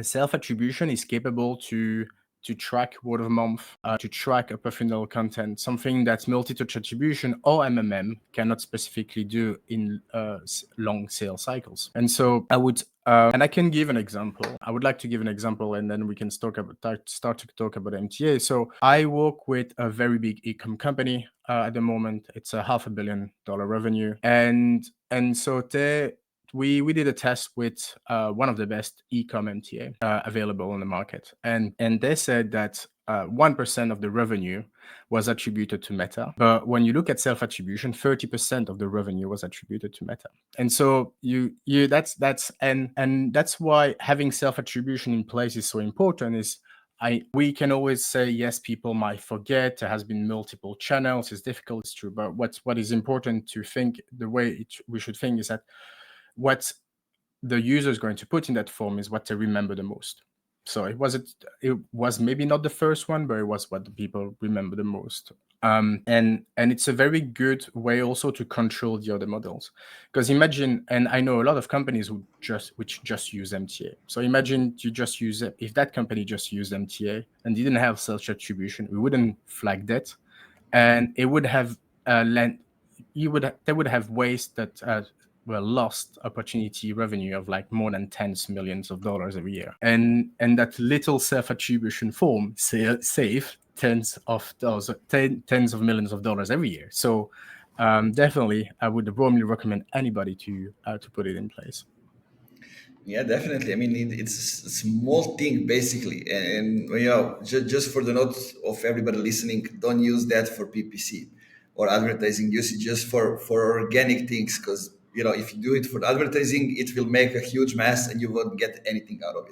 self-attribution is capable to track word of mouth, to track upper funnel content, something that multi-touch attribution or MMM cannot specifically do in long sales cycles. And so I would, and I can give an example. I would like to give an example, and then we can start to talk about MTA. So I work with a very big e-com company at the moment. It's a $500 million revenue, and so we did a test with one of the best e-com MTA available on the market, and they said that 1% of the revenue was attributed to Meta, but when you look at self-attribution, 30% of the revenue was attributed to Meta. And so that's why having self-attribution in place is so important. We can always say, yes, people might forget, there has been multiple channels, it's difficult, it's true, but what is important to think, the way we should think is that what the user is going to put in that form is what they remember the most. So it was maybe not the first one, but it was what the people remember the most. And it's a very good way also to control the other models, because imagine, and I know a lot of companies which just use MTA. So imagine you just use it. If that company just used MTA and didn't have self-attribution, we wouldn't flag that, and it would have they would have wasted lost opportunity revenue of like more than tens of millions of dollars every year. And that little self-attribution form save tens of millions of dollars every year. So definitely, I would warmly recommend anybody to put it in place. Yeah, definitely. I mean, it's a small thing basically, and just for the note of everybody listening, don't use that for PPC or advertising. Use it just for organic things, because if you do it for advertising, it will make a huge mess, and you won't get anything out of it.